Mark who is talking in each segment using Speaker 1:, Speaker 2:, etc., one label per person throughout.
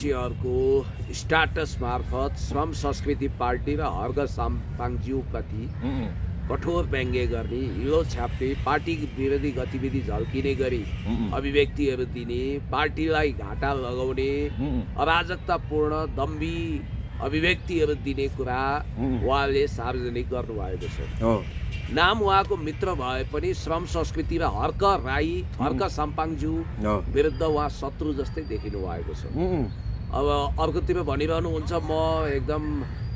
Speaker 1: को स्टाटस मार्फत श्रम संस्कृति पार्टी र हर्क साम्पाङज्यूप्रति कठोर व्यङ्ग्य गर्ने, हिलो छाप्ने, पार्टी विरोधी गतिविधि झल्किने गरी अभिव्यक्तिहरू दिने, पार्टीलाई घाटा लगाउने, अराजकतापूर्ण दम्भी अभिव्यक्तिहरू दिने कुरा उहाँले सार्वजनिक गर्नुभएको छ। नाम उहाँको मित्र भए पनि श्रम संस्कृति र हर्क राई, हर्क साम्पाङज्यू विरुद्ध उहाँ शत्रु जस्तै देखिनु भएको छ। अब अर्कोतिर भनिरहनुहुन्छ म एकदम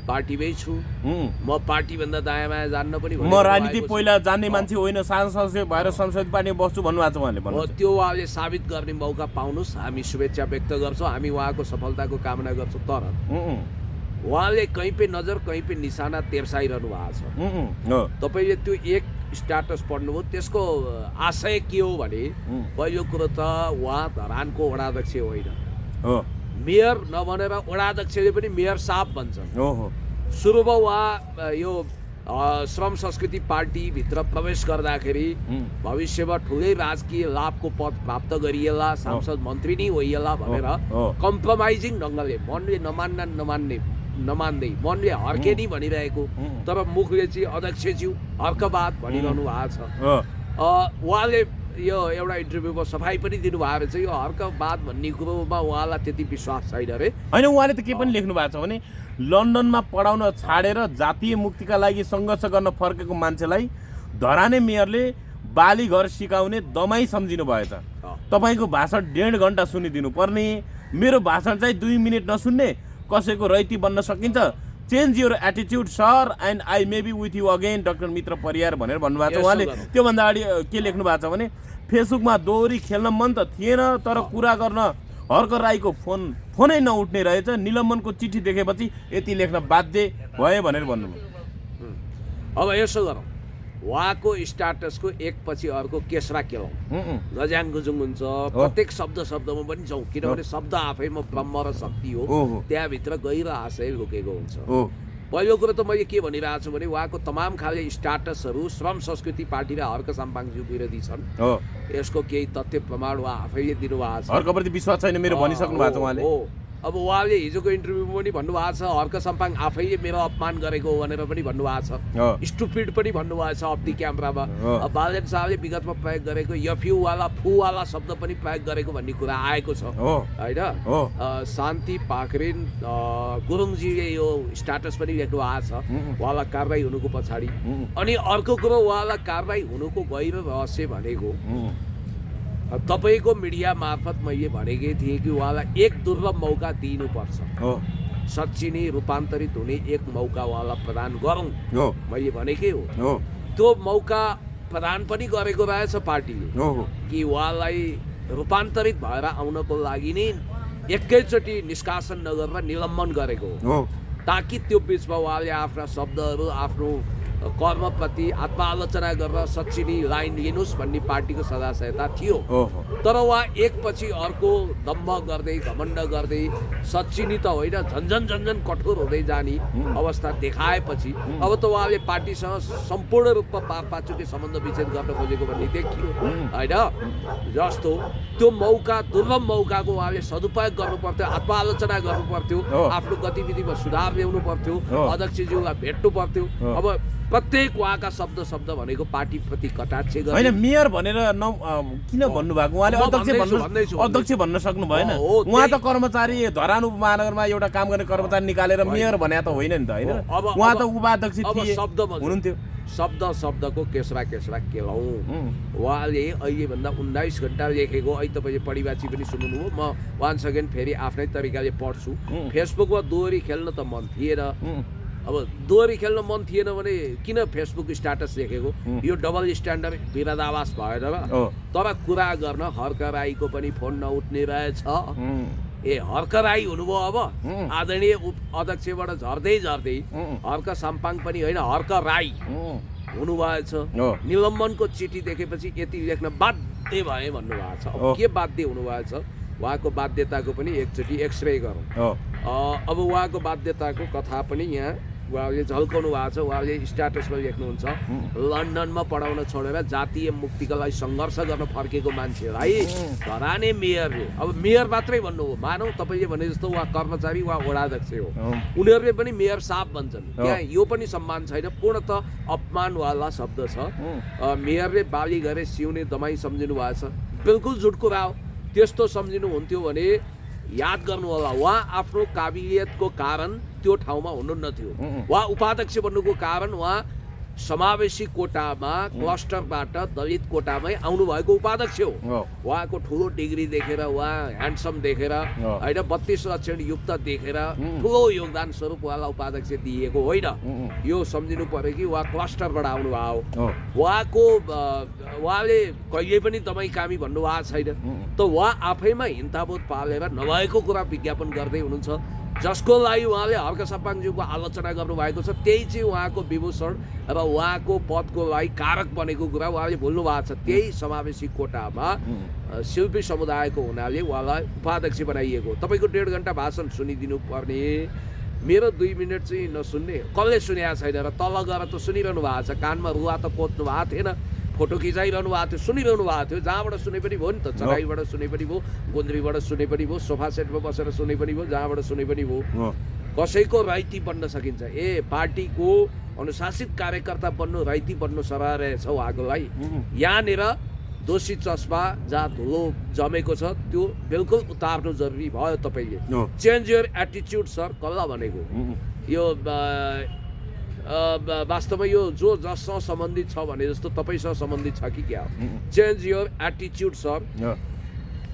Speaker 1: पार्टीमै छु, म पार्टीभन्दा दायाँ बायाँ जान्न पनि,
Speaker 2: म राजनीति पहिला जान्ने मान्छे होइन, सांसद भएर संसद पार्टी बस्छु भन्नुभएको छ उहाँले।
Speaker 1: त्यो उहाँले साबित गर्ने मौका पाउनुहोस्, हामी शुभेच्छा व्यक्त गर्छौँ, हामी उहाँको सफलताको कामना गर्छौँ। तर उहाँले कहीँ पे नजर कहीँ पे निशाना तेर्साइरहनु भएको छ। तपाईँले त्यो एक स्ट्याटस पढ्नुभयो, त्यसको आशय के हो भने पहिलो कुरो त उहाँ धरानको वडाध्यक्ष होइन, मेयर नभनेर वडाध्यक्षले पनि मेयर साहब भन्छन्। सुरुमा उहाँ यो श्रम संस्कृति पार्टीभित्र प्रवेश गर्दाखेरि भविष्यमा ठुलै राजकीय लाभको पद प्राप्त गरिएला, सांसद मन्त्री नै होइएला भनेर कम्प्रोमाइजिङ ढङ्गले मनले नमान्दै मनले हर्के नि भनिरहेको, तर मुखले चाहिँ अध्यक्षज्यू हर्कवाद भनिरहनु भएको छ। उहाँले यो एउटा इन्टरभ्यूमा सफाई पनि दिनुभएको छ, यो हर्कवाद भन्ने कुरोमा उहाँलाई त्यति विश्वास छैन रे।
Speaker 2: होइन, उहाँले त के पनि लेख्नु भएको छ भने लन्डनमा पढाउन छाडेर जातीय मुक्तिका लागि सङ्घर्ष गर्न फर्केको मान्छेलाई धराने मेयरले बाली घर सिकाउने दमाई सम्झिनु भएछ। तपाईँको भाषण 1.5 घन्टा सुनिदिनु पर्ने, मेरो भाषण चाहिँ 2 मिनट नसुन्ने, कसैको रैती बन्न सकिन्छ। Change your attitude sir and I may be with you again doctor Mitra Pariyar भनेर भन्नुभएको छ उहाँले। त्योभन्दा अगाडि के लेख्नु भएको छ भने फेसबुकमा दोहोरी खेल्न मन त थिएन, तर कुरा गर्न हर्क राईको फोनै नउठ्ने रहेछ, निलम्बनको चिठी देखेपछि यति लेख्न बाध्य भए भनेर भन्नुभयो।
Speaker 1: अब यसो गरौँ, उहाँको स्ट्याटसको एकपछि अर्को केसरा केलाउँ, गज्याङ गुजुङ हुन्छ, प्रत्येक शब्दमा पनि जाउँ, किनभने शब्द आफैमा ब्रह्म र शक्ति हो, त्यहाँभित्र गहिरो आशय लुकेको हुन्छ। पहिलो कुरो त मैले के भनिरहेको छु भने उहाँको तमाम खाले स्ट्याटसहरू श्रम संस्कृति पार्टी र हर्क साम्पाङज्यू विरोधी छन्। यसको केही तथ्य प्रमाण उहाँ आफैले दिनुभएको छ।
Speaker 2: हर्कप्रति विश्वास छैन मेरो भनिसक्नु भएको छ उहाँले।
Speaker 1: अब उहाँले हिजोको इन्टरभ्यूमा पनि भन्नुभएको छ हर्क साम्पाङ आफैले मेरो अपमान गरेको हो भनेर पनि भन्नुभएको छ, स्टुपिड पनि भन्नुभएको छ अफ दि क्यामेरामा। अब बालदेव शाहले विगतमा प्रयोग गरेको यफ्यूवाला फुवाला शब्द पनि प्रयोग गरेको भन्ने कुरा आएको छ होइन। शान्ति पाखरिन गुरुङजीले यो स्ट्याटस पनि लेख्नु भएको छ उहाँलाई कारबाही हुनुको पछाडि। अनि अर्को कुरो उहाँलाई कारबाही हुनुको गहिरो रहस्य भनेको तपाईँको मिडिया मार्फत मैले भनेकै थिएँ कि उहाँलाई एक दुर्लभ मौका दिनुपर्छ, साँच्ची नै रूपान्तरित हुने एक मौका उहाँलाई प्रदान गरौँ मैले भनेकै हो। त्यो मौका प्रदान पनि गरेको रहेछ पार्टीले कि उहाँलाई रूपान्तरित भएर आउनको लागि नै एकैचोटि निष्कासन नगरेर निलम्बन गरेको हो, ताकि त्यो बिचमा उहाँले आफ्ना शब्दहरू आफ्नो कर्मप्रति आत्मालोचना गरेर सच्ची नै लाइन लिनुहोस् भन्ने पार्टीको सदाशयता थियो। तर उहाँ एकपछि अर्को दम्भ गर्दै घमण्ड गर्दै सच्ची नै त होइन झन्झन कठोर हुँदै जाने अवस्था देखाएपछि अब त उहाँले पार्टीसँग सम्पूर्ण रूपमा पारपाचुके सम्बन्ध विच्छेद गर्न खोजेको भन्ने देखियो होइन। जस्तो त्यो मौका दुर्लभ मौकाको उहाँले सदुपयोग गर्नु पर्थ्यो, आत्मालोचना गर्नु पर्थ्यो, आफ्नो गतिविधिमा सुधार ल्याउनु पर्थ्यो, अध्यक्षज्यूलाई भेट्नु पर्थ्यो। अब प्रत्येक उहाँका शब्द भनेको पार्टीप्रति कटाक्ष
Speaker 2: होइन। मेयर भनेर किन भन्नुभएको उहाँले अध्यक्ष भन्न सक्नु भएन। उहाँ त कर्मचारी धरान उपमहानगरमा एउटा काम गर्ने कर्मचारी निकालेर मेयर भने त होइन नि त होइन, उहाँ त उपाध्यक्ष हुनुहुन्थ्यो।
Speaker 1: शब्दको केसरा केलाउँ। उहाँले अहिलेभन्दा 19 घन्टा लेखेको अहिले तपाईँले पढिबाची पनि सुन्नुभयो, म वान सेकेन्ड फेरि आफ्नै तरिकाले पढ्छु। फेसबुकमा दोहोरी खेल्न त मन थिएन, अब दोहोरी खेल्न मन थिएन भने किन फेसबुक स्ट्याटस लेखेको? यो डबल स्ट्यान्डर्ड विरोधाभास भएर तर कुरा गर्न हर्क राईको पनि फोन नउठ्ने रहेछ। हर्क राई हुनुभयो, अब आदरणीय अध्यक्षबाट झर्दै हर्क साम्पाङ पनि होइन हर्क राई हुनुभएछ। निलम्बनको चिठी देखेपछि यति लेख्न बाध्य भए भन्नुभएको छ। अब के बाध्य हुनुभएछ? उहाँको बाध्यताको पनि एकचोटि एक्सरे गरौँ। अब उहाँको बाध्यताको कथा पनि यहाँ उहाँले झल्काउनु भएको छ। उहाँले स्ट्याटसमा लेख्नुहुन्छ लन्डनमा पढाउन छोडेर जातीय मुक्तिका लागि सङ्घर्ष गर्न फर्केको मान्छेलाई धराने मेयरले, अब मेयर मात्रै भन्नु हो, मानौ तपाईँले भने जस्तो उहाँ कर्मचारी वा वडाध्यक्ष हो, उनीहरूले पनि मेयर साहब भन्छन्, त्यहाँ यो पनि सम्मान छैन, पूर्णतः अपमानवाला शब्द छ। मेयरले बाली घरे सिउने दमाई सम्झिनु भएको छ, बिल्कुल झुट कुरा हो। त्यस्तो सम्झिनु हुन्थ्यो भने याद गर्नु होला, उहाँ आफ्नो काबिलियतको कारण त्यो ठाउँमा हुनुहुन्न थियो। उहाँ उपाध्यक्ष बन्नुको कारण उहाँ समावेशी कोटामा क्लस्टरबाट दलित कोटामै आउनुभएको उपाध्यक्ष हो। उहाँको ठुलो डिग्री देखेर, उहाँ ह्यान्डसम देखेर होइन, 32 लक्षण युक्त देखेर ठुलो योगदान स्वरूप उहाँलाई उपाध्यक्ष दिएको होइन। यो सम्झिनु पर्यो कि उहाँ क्लस्टरबाट आउनुभयो। उहाँले कहिले पनि दमाई कामी भन्नुभएको छैन। त उहाँ आफैमा हिन्ताबोध पालेर नभएको कुरा विज्ञापन गर्दै हुनुहुन्छ, जसको लागि उहाँले हर्क सापाङज्यूको आलोचना गर्नुभएको छ। त्यही चाहिँ उहाँको विभूषण र उहाँको पदको लागि कारक बनेको कुरा उहाँले भुल्नु भएको छ। त्यही समावेशी कोटामा शिल्पी समुदायको हुनाले उहाँलाई उपाध्यक्ष बनाइएको। तपाईँको 1.5 घन्टा भाषण सुनिदिनु पर्ने, मेरो 2 मिनट चाहिँ नसुन्ने, कसले सुनेको छैन र तल गएर त सुनिरहनु भएको छ। कानमा रुवा त पोत्नु भएको थिएन, फोटो खिचाइरहनु भएको थियो, सुनिरहनु भएको थियो। जहाँबाट सुने पनि भयो नि त, चराईबाट सुने पनि भयो, गुन्द्रीबाट सुने पनि भयो, सोफा सेटमा बसेर सुने पनि भयो, जहाँबाट सुने पनि भयो। कसैको राइती बन्न सकिन्छ। पार्टीको अनुशासित कार्यकर्ता बन्नु राइती बन्नु सरह रहेछ उहाँको लागि। यहाँनिर दोषी चस्मा जहाँ धुलो जमेको छ त्यो बिल्कुल उतार्नु जरुरी भयो। तपाईँले चेन्ज योर एटिट्युड सर, कसलाई भनेको यो वास्तवमा यो जो जससँग सम्बन्धित छ भने जस्तो तपाईँसँग सम्बन्धित छ कि क्या हो। Change your attitude sir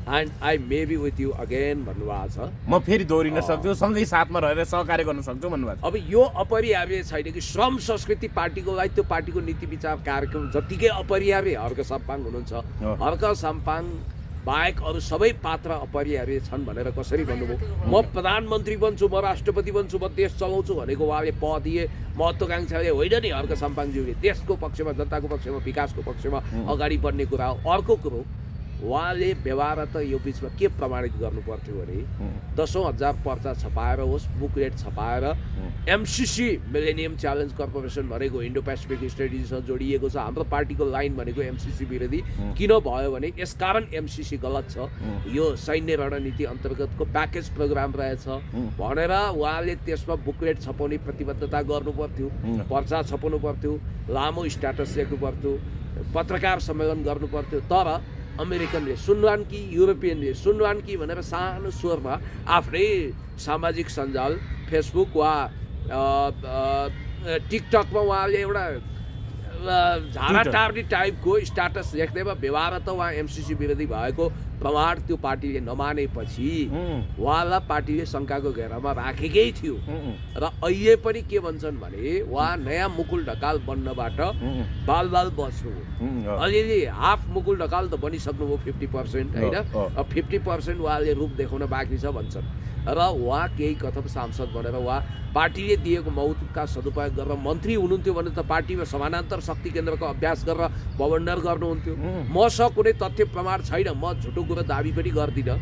Speaker 1: and I may be with you again भन्नुभएको छ।
Speaker 2: म फेरि दोहोरिन सक्छु, सँगै साथमा रहेर सहकार्य गर्न सक्छु भन्नुभएको छ।
Speaker 1: अब यो अपरिहार्य छैन कि श्रम संस्कृति पार्टीको लागि त्यो पार्टीको नीति विचार कार्यक्रम जतिकै अपरिहार्य हर्क साम्पाङ हुनुहुन्छ, हर्क साम्पाङ बाहेक अरू सबै पात्र अपरिहार्य छन् भनेर कसरी भन्नुभयो। म प्रधानमन्त्री बन्छु, म राष्ट्रपति बन्छु, म देश चलाउँछु भनेको उहाँले पदीय महत्त्वकाङ्क्षाले होइन नि। हर्क साम्पाङज्यूले देशको पक्षमा, जनताको पक्षमा, विकासको पक्षमा अगाडि बढ्ने कुरा हो। अर्को कुरो उहाँले व्यवहार त यो बिचमा के प्रमाणित गर्नु पर्थ्यो भने 10,000 पर्चा छपाएर होस्, बुकलेट छपाएर एमसिसी मिलेनियम च्यालेन्ज कर्पोरेसन भनेको इन्डो पेसिफिक स्टडिजसँग जोडिएको छ। हाम्रो पार्टीको लाइन भनेको एमसिसी विरोधी किन भयो भने यसकारण एमसिसी गलत छ, यो सैन्य रणनीति अन्तर्गतको प्याकेज प्रोग्राम रहेछ भनेर उहाँले त्यसमा बुकलेट छपाउने प्रतिबद्धता गर्नु पर्थ्यो, पर्चा छपाउनु पर्थ्यो, लामो स्ट्याटस लेख्नु पर्थ्यो, पत्रकार सम्मेलन गर्नु पर्थ्यो। तर अमेरिकनले सुन्वान कि युरोपियनले सुन्वान कि भनेर सानो स्वरमा आफ्नै सामाजिक सञ्जाल फेसबुक वा टिकटकमा उहाँले एउटा झाडा टार्ने टाइपको स्ट्याटस लेख्दैमा व्यवहार त उहाँ एमसिसी विरोधी भएको प्रमाण त्यो पार्टीले नमानेपछि उहाँलाई पार्टीले शङ्काको घेरामा राखेकै थियो। र अहिले पनि के भन्छन् भने उहाँ नयाँ मुकुल ढकाल बन्नबाट बाल बस्नु हो। अलिअलि हाफ मुकुल ढकाल त बनिसक्नुभयो 50% होइन, 50% उहाँले रूप देखाउन बाँकी छ भन्छन्। र उहाँ केही कथम सांसद बनेर उहाँ पार्टीले दिएको मौका सदुपयोग गरेर मन्त्री हुनुहुन्थ्यो भने त पार्टीमा समानान्तर शक्ति केन्द्रको अभ्यास गरेर बवण्डर गर्नुहुन्थ्यो। मसँग कुनै तथ्य प्रमाण छैन, म झुटो कुरो दाबी पनि गर्दिनँ।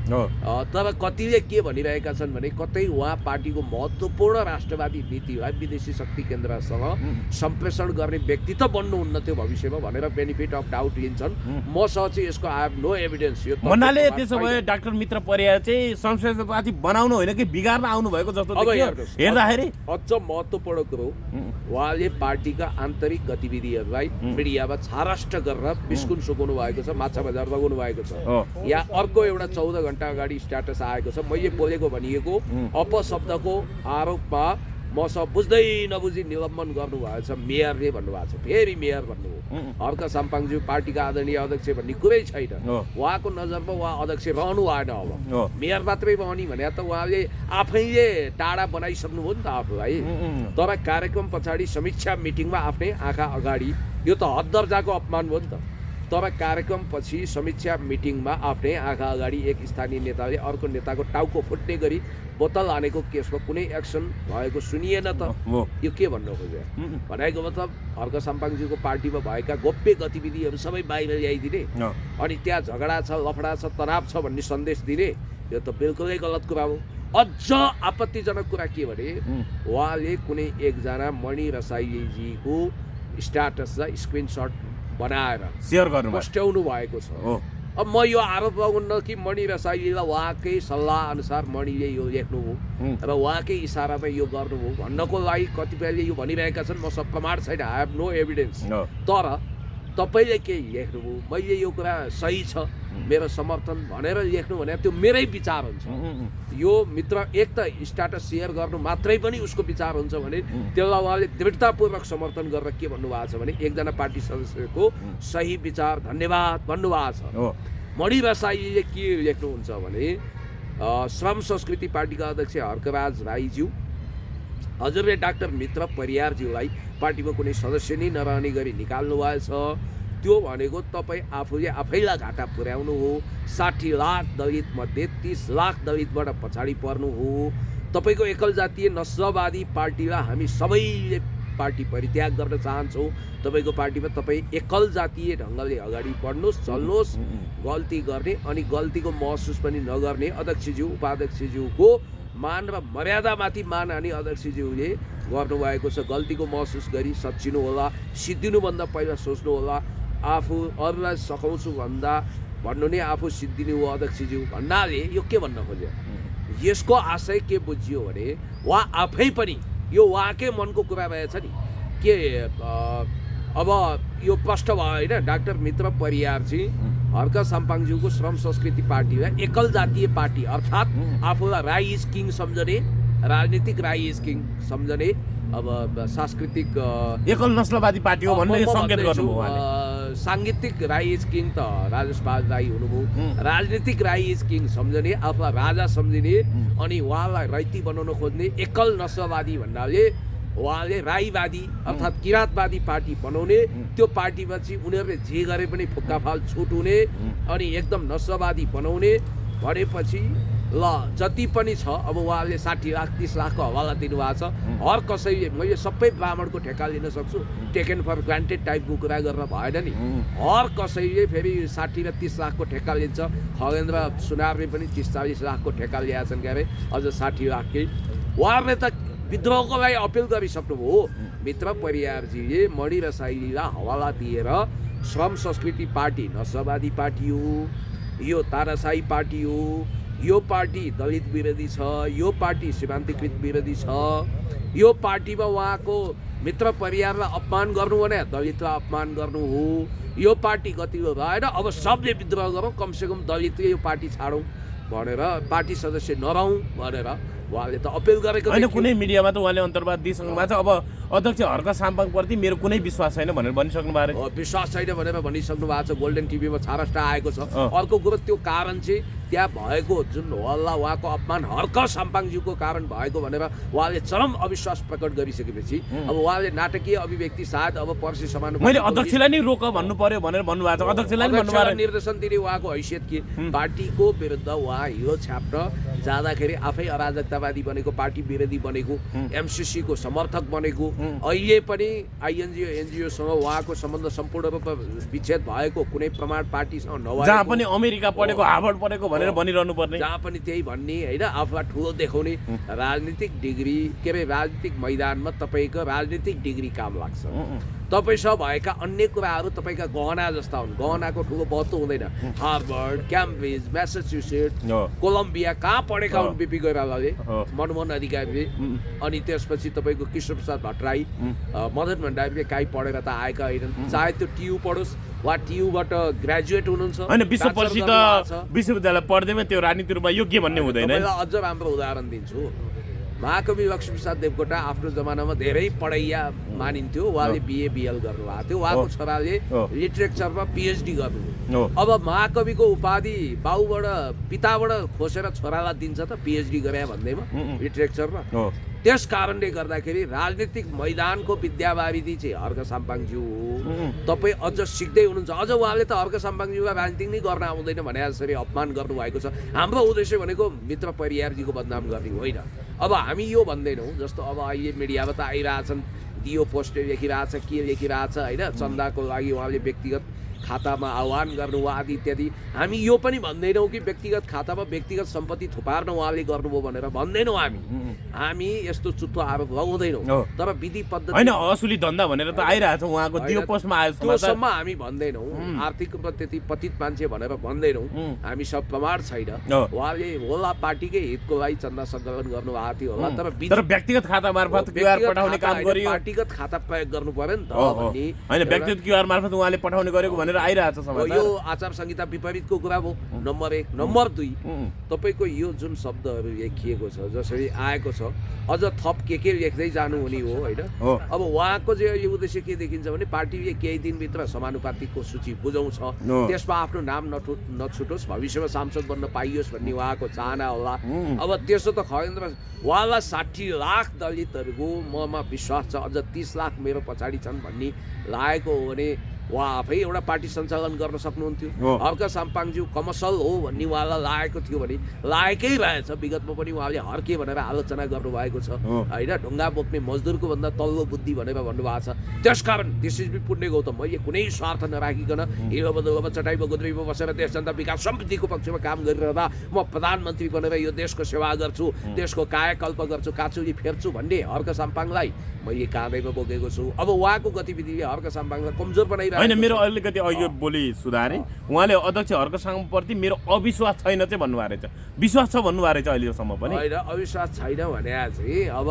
Speaker 1: तर कतिले के भनिरहेका छन् भने कतै उहाँ पार्टीको महत्त्वपूर्ण राष्ट्रवादी नीतिलाई विदेशी शक्ति केन्द्रसँग सम्प्रेषण गर्ने व्यक्ति त बन्नुहुन्न थियो भविष्यमा भनेर बेनिफिट अफ डाउट लिन्छन्। मसँग चाहिँ यसको आई हेभ नो एभिडेन्स। यो
Speaker 2: भन्नाले त्यसो भए डाक्टर मित्र परियार चाहिँ संसदीय बनाउनु होइन कि बिगार्न आउनु भएको जस्तो हेर्दाखेरि
Speaker 1: अझ महत्त्वपूर्ण कुरो उहाँले पार्टीका आन्तरिक गतिविधिहरूलाई मिडियामा छाराष्ट गरेर बिस्कुन सुकाउनु भएको छ, माछा बजार लगाउनु भएको छ। या अर्को एउटा 14 घन्टा अगाडि स्ट्याटस आएको छ, मैले बोलेको भनिएको अपशब्दको आरोपमा मसँग बुझ्दै नबुझी निलम्बन गर्नुभएको छ मेयरले भन्नुभएको छ। फेरि मेयर भन्नुभयो। हर्क साम्पाङज्यू पार्टीका आदरणीय अध्यक्ष भन्ने कुरै छैन। उहाँको नजरमा उहाँ अध्यक्ष रहनु भएन, अब मेयर मात्रै रहने भने त उहाँले आफैले टाढा बनाइसक्नुभयो नि त आफूलाई। तर कार्यक्रम पछाडि समीक्षा मिटिङमा आफ्नै आँखा अगाडि, यो त हद दर्जाको अपमान भयो नि त। तर कार्यक्रम पछि समीक्षा मिटिङमा आफ्नै आँखा अगाडि एक स्थानीय नेताले अर्को नेताको टाउको फुट्ने गरी बोतल हानेको केसमा कुनै एक्सन भएको सुनिएन त। यो के भन्नु खोज्यो भनेको मतलब हर्क साम्पाङज्यूको पार्टीमा भएका गोप्य गतिविधिहरू सबै बाहिर ल्याइदिने अनि त्यहाँ झगडा छ, लफडा छ, तनाव छ भन्ने सन्देश दिने, यो त बिल्कुलै गलत कुरा हो। अझ आपत्तिजनक कुरा के भने उहाँले कुनै एकजना मणि रसाइलीजीको स्ट्याटसलाई स्क्रिनसट बनाएर
Speaker 2: सेयर गर्नु
Speaker 1: पोस्ट्याउनु भएको छ। अब म यो आरोप लगाउन कि मणि रसाइलीलाई उहाँकै सल्लाह अनुसार मणिले यो लेख्नुभयो र उहाँकै इसारामा यो गर्नुभयो भन्नको लागि कतिपयले यो भनिरहेका छन्। म सब प्रमाण छैन, आई हेभ नो एभिडेन्स। तर तपाईँले केही लेख्नुभयो, मैले यो कुरा सही छ मेरो समर्थन भनेर लेख्नु भने त्यो मेरै विचार हुन्छ। यो मित्र एक त स्ट्याटस सेयर गर्नु मात्रै पनि उसको विचार हुन्छ भने त्यसलाई उहाँले दृढतापूर्वक समर्थन गरेर के भन्नुभएको छ भने एकजना पार्टी सदस्यको सही विचार धन्यवाद भन्नुभएको छ। मणि रसाइलीले के लेख्नुहुन्छ भने श्रम संस्कृति पार्टीका अध्यक्ष हर्कराज राईज्यू, हजुरले डाक्टर मित्र परियारज्यूलाई पार्टीमा कुनै सदस्य नै नरहने गरी निकाल्नु भएछ। त्यो भनेको तपाईँ आफूले आफैलाई घाटा पुर्याउनु हो। 60 लाख दलित मध्ये 30 लाख दलितबाट पछाडि पर्नु हो। तपाईँको एकल जातीय नस्लवादी पार्टीलाई हामी सबैले पार्टी परित्याग गर्न चाहन्छौँ। तपाईँको पार्टीमा तपाईँ एकल जातीय ढङ्गले अगाडि बढ्नुहोस्, चल्नुहोस्। गल्ती गर्ने अनि गल्तीको महसुस पनि नगर्ने अध्यक्षज्यू उपाध्यक्षज्यूको मान र मर्यादामाथि मानहानि अध्यक्षज्यूले गर्नुभएको छ। गल्तीको महसुस गरी सच्चिनु होला, सिद्धिनुभन्दा पहिला सोच्नु होला। आफू अरूलाई सघाउँछु भन्दा भन्नु नै आफू सिद्धिनु हो अध्यक्षज्यू भन्नाले यो के भन्न खोज्यो, यसको आशय के बुझियो भने उहाँ आफै पनि यो उहाँकै मनको कुरा रहेछ नि के अब यो प्रष्ट भयो होइन। डाक्टर मित्र परियारजी हर्क साम्पाङज्यूको श्रम संस्कृति पार्टीलाई एकल जातीय पार्टी अर्थात् आफूलाई राई इज किङ सम्झने, राजनीतिक राई इज किङ सम्झने, अब सांस्कृतिक
Speaker 2: एकल नस्लवादी पार्टी हो भन्ने सङ्केत गर्नुभयो उहाँले।
Speaker 1: साङ्गीतिक राई इज किङ त राजेश पाल राई हुनुभयो। राजनीतिक राई इज किङ सम्झने, आफूलाई राजा सम्झिने अनि उहाँलाई रैती बनाउन खोज्ने एकल नस्लवादी भन्नाले उहाँले राईवादी अर्थात् किराँतवादी पार्टी बनाउने। त्यो पार्टीमा चाहिँ उनीहरूले जे गरे पनि फुक्काफाल छुट हुने अनि एकदम नस्लवादी बनाउने भनेपछि ल जति पनि छ। अब उहाँले 60 लाख 30 लाखको हवाला दिनुभएको छ। हर कसैले मैले सबै ब्राह्मणको ठेक्का लिन सक्छु, टेकन फर ग्रान्टेड टाइपको कुरा गर्न भएन नि। हर कसैले फेरि 60 र 30 लाखको ठेक्का लिन्छ। खगेन्द्र सुनारले पनि 30-40 लाखको ठेक्का ल्याएछन् क्यारे, अझ 60 लाखकै। उहाँहरूले त विद्रोहको लागि अपिल गरिसक्नुभयो। मित्र परियारजीले मणि रसाइलीलाई हवाला दिएर श्रम संस्कृति पार्टी नस्लवादी पार्टी हो, यो ताराशाही पार्टी हो, यो पार्टी दलित विरोधी छ, यो पार्टी सीमान्तकृत विरोधी छ, यो पार्टीमा उहाँको मित्र परियारलाई अपमान गर्नु भने दलितलाई अपमान गर्नु हो। यो पार्टी गतिलो भएन, अब सबले विद्रोह गरौँ, कमसेकम दलितले यो पार्टी छाडौँ भनेर पार्टी सदस्य नरहौँ भनेर उहाँले त अपिल गरेको
Speaker 2: होइन। कुनै मिडियामा त उहाँले अन्तर्वाद दिइसक्नु भएको छ। अब अध्यक्ष हर्क साम्पाङप्रति मेरो कुनै विश्वास छैन भनेर भनिसक्नु भएको छ।
Speaker 1: विश्वास छैन भनेर भनिसक्नु भएको छ। गोल्डन टिभीमा छारस्ट आएको छ। अर्को कुरो त्यो कारण चाहिँ त्यहाँ भएको जुन हल्ला उहाँको अपमान हर्क साम्पाङज्यूको कारण भएको भनेर उहाँले चरम अविश्वास प्रकट गरिसकेपछि अब उहाँले नाटकीय अभिव्यक्ति साथ अब पर्सि समान
Speaker 2: मैले अध्यक्षलाई नै रोक भन्नु पर्यो भनेर भन्नुभएको छ। अध्यक्षलाई भन्नुभयो
Speaker 1: निर्देशन दिने उहाँको हैसियत के, पार्टीको विरुद्ध उहाँ हिरो छाप्न जाँदाखेरि आफै अराजकतावादी बनेको, पार्टी विरोधी बनेको, एमसिसी को समर्थक बनेको, अहिले पनि आइएनजिओ एनजिओसँग उहाँको सम्बन्ध सम्पूर्ण रूपमा विच्छेद भएको कुनै प्रमाण पार्टीसँग नभएको,
Speaker 2: जहाँ पनि अमेरिका पढेको हार्वर्ड पढेको भनेर भनिरहनु पर्ने,
Speaker 1: जहाँ पनि त्यही भन्ने होइन, आफूलाई ठुलो देखाउने। राजनीतिक डिग्री के अरे राजनीतिक मैदानमा तपाईँको राजनीतिक डिग्री काम लाग्छ। तपाईँसँग भएका अन्य कुराहरू तपाईँका गहना जस्ता हुन्। गहनाको ठुलो महत्त्व हुँदैन। हार्वर्ड, क्याम्ब्रिज, म्यासाचुसेट्स, कोलम्बिया कहाँ पढेका हुन् बिपी कोइरालाले, मनमोहन अधिकारीले, अनि त्यसपछि तपाईँको कृष्ण प्रसाद भट्टराई, मदन भण्डारीले काहीँ पढेर त आएका होइनन्। चाहे त्यो टियु पढोस् वा टियुबाट ग्रेजुएट हुनुहुन्छ
Speaker 2: होइन, विश्व प्रसिद्ध विश्वविद्यालय पढ्दैमा त्यो राजनीति रूपमा योग्य भन्ने हुँदैन।
Speaker 1: अझ राम्रो उदाहरण दिन्छु। महाकवि लक्ष्मीप्रसाद देवकोटा आफ्नो जमानामा धेरै पढैया मानिन्थ्यो। उहाँले बिए बिएल गर्नुभएको थियो। उहाँको छोराले लिटरेचरमा पिएचडी गर्नुभयो। अब महाकविको उपाधि बाउबाट पिताबाट खोसेर छोरालाई दिन्छ त पिएचडी गरे भन्दैमा लिटरेचरमा। त्यस कारणले गर्दाखेरि राजनीतिक मैदानको विद्यावारिधि चाहिँ हर्क साम्पाङज्यू हो। तपाईँ अझ सिक्दै हुनुहुन्छ। अझ उहाँले त हर्क साम्पाङज्यूलाई राजनीति नै गर्न आउँदैन भने जसरी अपमान गर्नुभएको छ। हाम्रो उद्देश्य भनेको मित्र परियारजीको बदनाम गर्ने होइन। अब हामी यो भन्दैनौँ, जस्तो अब अहिले मिडियामा त आइरहेछन्, दियो पोस्टर लेखिरहेछ, के लेखिरहेछ होइन, चन्दाको लागि उहाँले व्यक्तिगत खातामा आह्वान गर्नु आदि इत्यादि। हामी यो पनि भन्दैनौँ कि व्यक्तिगत खातामा व्यक्तिगत सम्पत्ति थुपार्न उहाँले गर्नुभयो भनेर भन्दैनौँ। हामी यस्तो चुत्तो आरोप लगाउँदैनौँ, तर विधि पद्धति
Speaker 2: होइन असुली धन्दा भनेर त आइरहेछ उहाँको दियो पोस्टमा आयो
Speaker 1: त्योसम्म हामी भन्दैनौँ। आर्थिक रूपमा त्यति पतित मान्छे भनेर भन्दैनौँ, हामी सब प्रमाण छैन। उहाँले होला पार्टीकै हितको लागि चन्दा सङ्कलन गर्नु भएको थियो होला, तर
Speaker 2: व्यक्तिगत खाता मार्फत क्युआर पठाउने काम गरियो,
Speaker 1: पार्टीगत खाता प्रयोग गर्नु पर्यो नि त भन्ने
Speaker 2: होइन व्यक्तिगत क्युआर मार्फत उहाँले पठाउने गरेको भनेर आइरहेछ समाचार।
Speaker 1: यो आचार संहिता विपरीतको कुरा हो नम्बर 1। नम्बर 2, तपाईँको यो जुन शब्दहरू लेखिएको छ जसरी आएको छ अझ थप के लेख्दै जानु हुने हो होइन। अब उहाँको चाहिँ यो उद्देश्य के देखिन्छ भने पार्टीले केही दिनभित्र समानुपातिकको सूची बुझाउँछ, त्यसमा आफ्नो नाम नछुटोस्, भविष्यमा सांसद बन्न पाइयोस् भन्ने उहाँको चाहना होला। अब त्यसो त खगेन्द्र उहाँलाई 60 लाख दलितहरूको ममा विश्वास छ, अझ 30 लाख मेरो पछाडि छन् भन्ने लागेको हो भने उहाँ आफै एउटा पार्टी सञ्चालन गर्न सक्नुहुन्थ्यो। हर्क साम्पाङज्यू कमसल हो भन्ने उहाँलाई लागेको थियो भने लागेकै रहेछ। विगतमा पनि उहाँले हर्के भनेर आलोचना गर्नुभएको छ होइन, ढुङ्गा बोक्ने मजदुरको भन्दा तल्लो बुद्धि भनेर भन्नुभएको छ। त्यसकारण दिस पुण्य गौतम मैले कुनै स्वार्थ नराखिकन हिलो बदलमा चटाइमा गुद्रीमा बसेर देश जनता विकास समितिको पक्षमा काम गरिरहँदा म प्रधानमन्त्री बनेर यो देशको सेवा गर्छु, देशको कायाकल्प गर्छु, काचुली फेर्छु भन्ने हर्क साम्पाङलाई मैले काँधैमा बोकेको छु। अब उहाँको गतिविधिले हर्क साम्पाङलाई कमजोर बनाइरहेको
Speaker 2: होइन। मेरो अलिकति अघि बोली सुधारे, उहाँले अध्यक्ष हर्क साम्पाङप्रति मेरो अविश्वास छैन चाहिँ भन्नुभएको रहेछ, विश्वास छ भन्नुभएको रहेछ अहिलेसम्म पनि।
Speaker 1: होइन अविश्वास छैन भने चाहिँ अब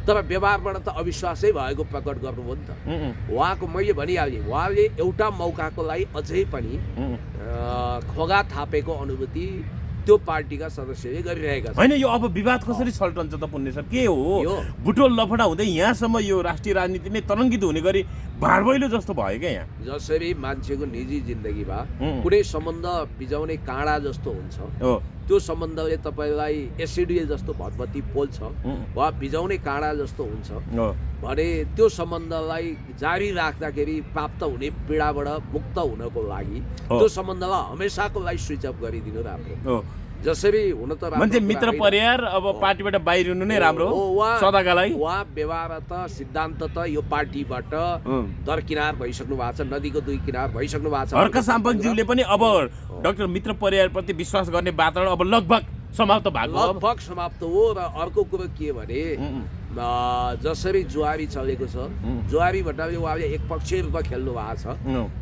Speaker 1: तर व्यवहारबाट त अविश्वासै भएको प्रकट गर्नुभयो नि त उहाँको। मैले भनिहालेँ उहाँले एउटा मौकाको लागि अझै पनि खोगा थापेको अनुभूति त्यो पार्टीका सदस्यले गरिरहेका छन्।
Speaker 2: होइन यो अब विवाद कसरी सल्टन्छ त पुण्य सर? के हो बुटोल लफडा हुँदै यहाँसम्म यो राष्ट्रिय राजनीति नै तरङ्गित हुने गरी भाडभैलो जस्तो भयो क्या यहाँ?
Speaker 1: जसरी मान्छेको निजी जिन्दगीमा कुनै सम्बन्ध बिजाउने काँडा जस्तो हुन्छ, त्यो सम्बन्धले तपाईँलाई एसिडियल जस्तो भतभती पोल्छ वा बिजाउने काँडा जस्तो हुन्छ भने त्यो सम्बन्धलाई जारी राख्दाखेरि प्राप्त हुने पीडाबाट मुक्त हुनको लागि त्यो सम्बन्धलाई हमेसाको लागि स्विच अफ गरिदिनु राम्रो। जसरी हुन त
Speaker 2: मान्छे मित्र परिवार अब पार्टीबाट बाहिरिनु नै राम्रो सदाका लागि।
Speaker 1: उहाँ व्यवहार त सिद्धान्त त यो पार्टीबाट दरकिनार भइसक्नु भएको छ, नदीको दुई किनार भइसक्नु भएको छ।
Speaker 2: हर्क साम्पाङज्यूले पनि अब डाक्टर मित्र परिवारप्रति विश्वास गर्ने वातावरण अब लगभग समाप्त भएको,
Speaker 1: लगभग समाप्त हो। र अर्को कुरो के भने जसरी जुवारी चलेको छ, जुवारी भन्नाले उहाँले एकपक्षीय रूपमा खेल्नु भएको छ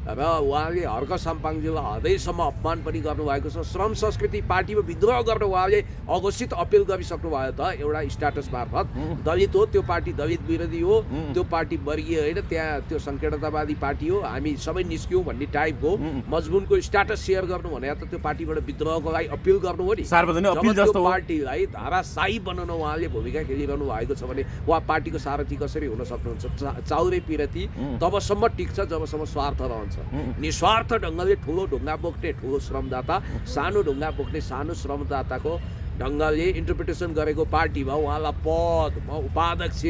Speaker 1: र उहाँले हर्क साम्पाङज्यूलाई हदैसम्म अपमान पनि गर्नुभएको छ। श्रम संस्कृति पार्टीमा विद्रोह गर्न उहाँले अघोषित अपिल गरिसक्नु भयो त एउटा स्ट्याटस मार्फत। दलित हो त्यो पार्टी, दलित विरोधी हो त्यो पार्टी, वर्गीय होइन, त्यहाँ त्यो सङ्कीर्णतावादी पार्टी हो, हामी सबै निस्क्यौँ भन्ने टाइपको मजबुनको स्ट्याटस सेयर गर्नु भने त त्यो पार्टीबाट विद्रोहको लागि अपिल गर्नु हो नि।
Speaker 2: सार्वजनिक अपिल जस्तो
Speaker 1: पार्टीलाई धाराशाही बनाउन उहाँले भूमिका खेलिरहनु भएको छ भने उहाँ पार्टीको सारथी कसरी हुन सक्नुहुन्छ? चाउरे पिरती तबसम्म टिक्छ जबसम्म स्वार्थ रहन्छ। निस्वार्थ ढङ्गले ठुलो ढुङ्गा बोक्ने ठुलो श्रमदाता, सानो ढुङ्गा बोक्ने सानो श्रमदाताको ढङ्गले इन्टरप्रिटेसन गरेको पार्टीमा उहाँलाई पद, म उपाध्यक्ष,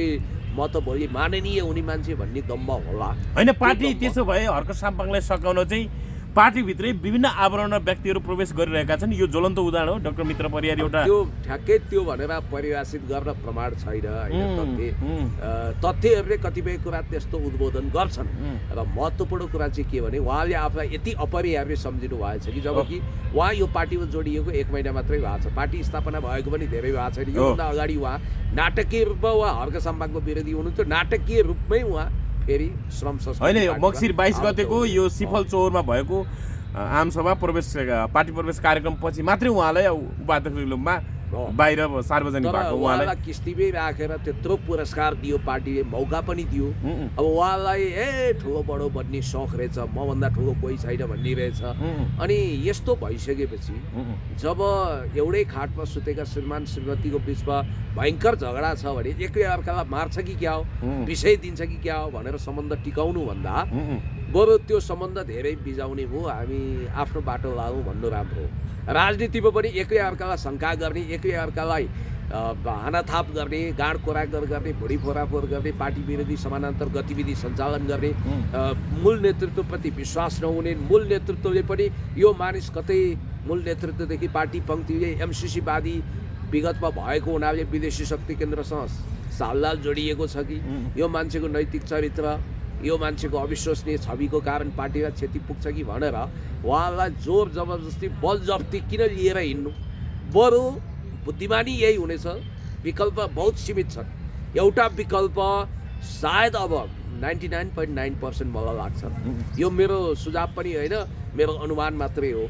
Speaker 1: म त भोलि माननीय हुने मान्छे भन्ने दम्ब होला।
Speaker 2: होइन पार्टी त्यसो भए हर्क साम्पाङलाई सकाउन चाहिँ पार्टीभित्रै विभिन्न आवरण व्यक्तिहरू प्रवेश गरिरहेका छन्। यो ज्वलन्त उदाहरण हो डाक्टर मित्र परियार एउटा।
Speaker 1: त्यो ठ्याक्कै त्यो भनेर परिभाषित गर्न प्रमाण छैन होइन। तथ्यहरूले कतिपय कुरा त्यस्तो उद्बोधन गर्छन् र महत्त्वपूर्ण कुरा चाहिँ के भने उहाँले आफूलाई यति अपरिहार्य सम्झिनु भएको छ कि जबकि उहाँ यो पार्टीमा जोडिएको 1 महिना मात्रै भएको छ, पार्टी स्थापना भएको पनि धेरै भएको छैन। योभन्दा अगाडि उहाँ नाटकीय रूपमा उहाँ हर्क साम्पाङको विरोधी हुनुहुन्थ्यो, नाटकीय रूपमै उहाँ फेरि श्रम संस्कृति
Speaker 2: होइन मक्सिर 22 गतेको यो सिफल चौरमा भएको आमसभा प्रवेश पार्टी प्रवेश कार्यक्रम पछि मात्रै उहाँलाई उपाध्यक्षको रूपमा बाहिर सार्वजनिक भएको उहाँलाई
Speaker 1: किस्तीमै राखेर त्यत्रो पुरस्कार दियो पार्टीले, मौका पनि दियो। अब उहाँलाई ठुलो बडो बन्ने सोख रहेछ, मभन्दा ठुलो कोही छैन भन्ने रहेछ। अनि यस्तो भइसकेपछि जब एउटै खाटमा सुतेका श्रीमान श्रीमतीको बिचमा भयङ्कर झगडा छ भने एकले अर्कालाई मार्छ कि क्या हो, विषय दिन्छ कि क्या हो भनेर सम्बन्ध टिकाउनु भन्दा बरु त्यो सम्बन्ध धेरै बिजाउने भयो, हामी आफ्नो बाटो लाउँ भन्नु राम्रो हो। राजनीतिमा पनि एकले अर्कालाई शङ्का गर्ने, एकले अर्कालाई हानाथाप गर्ने, गाँड कोरागर गर्ने, भुँडी फोराफोर गर्ने, पार्टी विरोधी समानान्तर गतिविधि सञ्चालन गर्ने, मूल नेतृत्वप्रति विश्वास नहुने, मूल नेतृत्वले पनि यो मानिस कतै मूल नेतृत्वदेखि पार्टी पङ्क्तिले एमसिसीवादी विगतमा भएको हुनाले विदेशी शक्ति केन्द्रसँग साललाल जोडिएको छ कि यो मान्छेको नैतिक चरित्र यो मान्छेको अविश्वसनीय छविको कारण पार्टीलाई क्षति पुग्छ कि भनेर उहाँलाई जोर जबरजस्ती बल जफ्ती किन लिएर हिँड्नु? बरु बुद्धिमानी यही हुनेछ, विकल्प बहुत सीमित छन्। एउटा विकल्प सायद अब 99.9% मलाई लाग्छ, यो मेरो सुझाव पनि होइन, मेरो अनुमान मात्रै हो,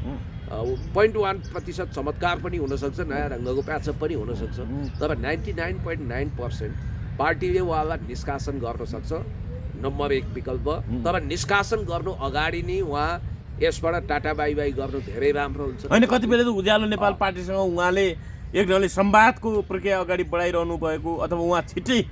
Speaker 1: 0.1% चमत्कार पनि हुनसक्छ, नयाँ ढङ्गको प्याचअप पनि हुनसक्छ, तर 99.9% पार्टीले उहाँलाई निष्कासन गर्न सक्छ, नम्बर 1 विकल्प। तर निष्कासन गर्नु अगाडि नै उहाँ यसबाट टाटा बाई बाई गर्नु धेरै राम्रो हुन्छ।
Speaker 2: होइन, कति बेला त उज्यालो नेपाल पार्टीसँग उहाँले एक ढङ्गले संवादको प्रक्रिया अगाडि बढाइरहनु भएको अथवा उहाँ छिट्टै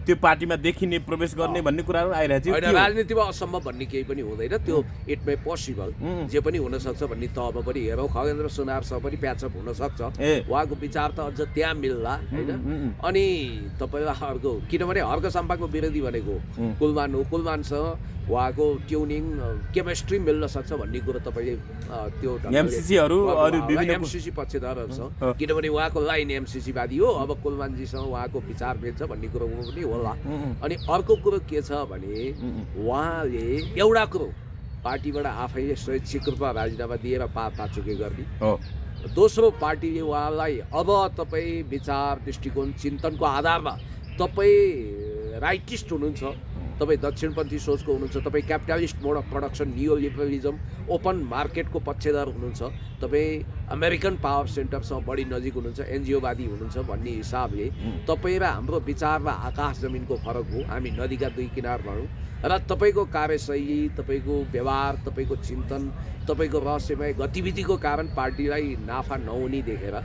Speaker 2: त्यो पार्टीमा देखिने प्रवेश गर्ने भन्ने कुराहरू आइरहेको
Speaker 1: छ। होइन, राजनीतिमा असम्भव भन्ने केही पनि हुँदैन, त्यो इट मे पोसिबल, जे पनि हुनसक्छ भन्ने त अब पनि हेरौँ। खगेन्द्र सुनारसँग पनि प्याचअप हुनसक्छ, उहाँको विचार त अझ त्यहाँ मिल्ला होइन। अनि तपाईँलाई अर्को, किनभने हर्क साम्पाको विरोधी भनेको कुलमान हो, कुलमानसँग उहाँको ट्युनिङ केमिस्ट्री मिल्न सक्छ भन्ने कुरो तपाईँले त्यो एमसिसी पक्षधरहरूसँग, किनभने उहाँको लाइन एमसिसीवादी हो, अब कुलमानजीसँग उहाँको विचार मिल्छ भन्ने कुरो पनि होला। अनि अर्को कुरो के छ भने उहाँले एउटा कुरो पार्टीबाट आफैले स्वैच्छिक रूपमा राजीनामा दिएर पाचुके गर्ने, दोस्रो पार्टीले उहाँलाई अब तपाईँ विचार दृष्टिकोण चिन्तनको आधारमा तपाईँ राइटिस्ट हुनुहुन्छ, तपाईँ दक्षिणपन्थी सोचको हुनुहुन्छ, तपाईँ capitalist mode of production neo liberalism open मार्केटको पक्षधर हुनुहुन्छ, तपाईँ अमेरिकन पावर सेन्टरसँग बढी नजिक हुनुहुन्छ, एनजिओवादी हुनुहुन्छ भन्ने हिसाबले तपाईँ र हाम्रो विचारमा आकाश जमिनको फरक हो। हामी नदीका दुई किनार भनौँ र तपाईँको कार्यशैली, तपाईँको व्यवहार, तपाईँको चिन्तन, तपाईँको रहस्यमय गतिविधिको कारण पार्टीलाई नाफा नहुने देखेर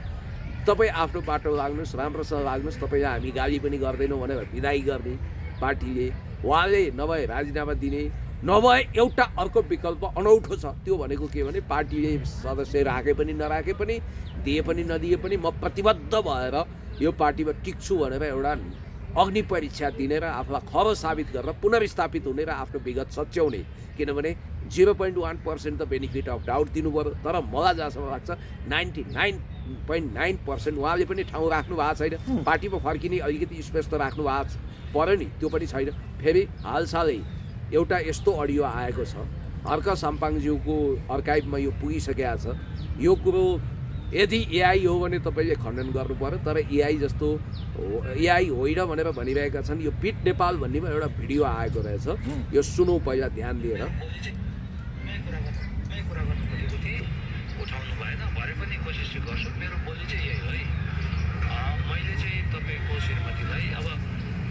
Speaker 1: तपाईँ आफ्नो बाटो लाग्नुहोस्, राम्रोसँग लाग्नुहोस्, तपाईँलाई हामी गाली पनि गर्दैनौँ भनेर विदाई गर्ने पार्टीले, उहाँले नभए राजीनामा दिने, नभए एउटा अर्को विकल्प अनौठो छ, त्यो भनेको के भने पार्टीले सदस्य राखे पनि नराखे पनि, दिए पनि नदिए पनि म प्रतिबद्ध भएर यो पार्टीमा टिक्छु भनेर एउटा अग्नि परीक्षा दिने र आफूलाई खरो साबित गरेर पुनर्स्थापित हुने र आफ्नो विगत सच्याउने। किनभने 0.1% त बेनिफिट अफ डाउट दिनु पर्यो, तर मलाई जहाँसम्म लाग्छ 99.9% उहाँले पनि ठाउँ राख्नु भएको छैन, पार्टीमा फर्किने अलिकति स्पेस त राख्नु भएको पर्यो नि, त्यो पनि छैन। फेरि हालसालै एउटा यस्तो अडियो आएको छ, हर्क साम्पाङज्यूको अर्काइभमा यो पुगिसकेको छ, यो कुरो यदि एआई हो भने तपाईँले खण्डन गर्नु पर्यो, तर एआई जस्तो एआई होइन भनेर भनिरहेका छन्। यो बिट नेपाल भन्नेमा एउटा भिडियो आएको रहेछ, यो सुनौँ पहिला ध्यान दिएर।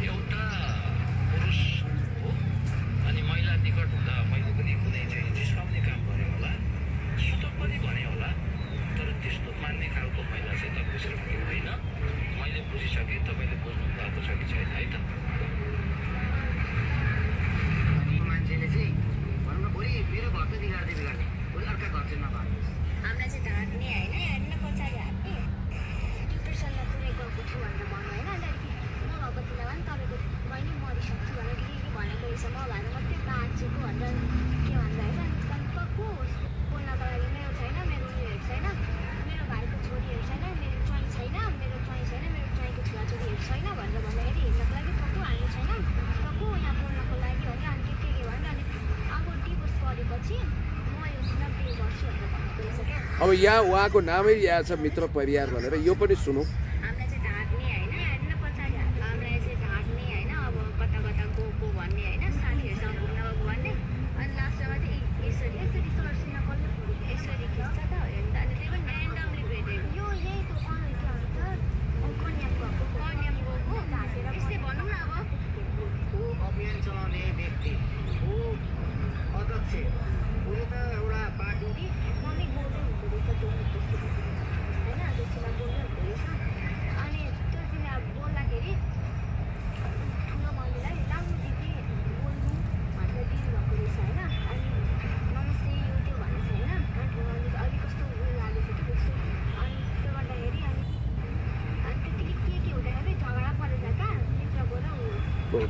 Speaker 3: एउटा पुरुष हो अनि महिला निकट हुँदा मैले पनि कुनै चाहिँ जिस्काउने काम गरेँ होला, सुतक पनि भने होला, तर त्यस्तो मान्ने खालको महिला चाहिँ तपाईँको श्रीमती होइन। मैले बुझिसकेँ, तपाईँले बुझ्नु भएको छ कि छैन है त। अनि मान्छेले चाहिँ भनौँ न भोलि मेरो घर त बिगार्दै बिगार्ने, भोलि अर्का घर चाहिँ नभाग्नुहोस्। हामीलाई चाहिँ ढाँट्ने होइन, हेर्न पछाडि हाट्ने, डिप्रेसनमा पुरै गएको छु भनेर भन्नु होइन। तपाईँको मैले मरिसक्छु भनेर के भनेको रहेछ, म भएर मात्रै बाँचेको भनेर के भन्छ होइन। को बोल्नको लागि मेरो छैन, मेरो उयोहरू छैन, मेरो भाइको छोरीहरू छैन, मेरो ज्वाइँ छैन, मेरो ज्वाइँ छैन, मेरो ज्वाइँको छोराछोरीहरू छैन भनेर भन्दाखेरि हिँड्नको लागि को हामी छैन, र को यहाँ बोल्नको लागि भने अनि के भने अनि अब डिभोर्स गरेपछि म यो किन बिहे गर्छु भनेर भनेको रहेछ क्या।
Speaker 1: अब यहाँ उहाँको नामै यहाँ छ मित्र परिवार भनेर, यो पनि सुनौँ।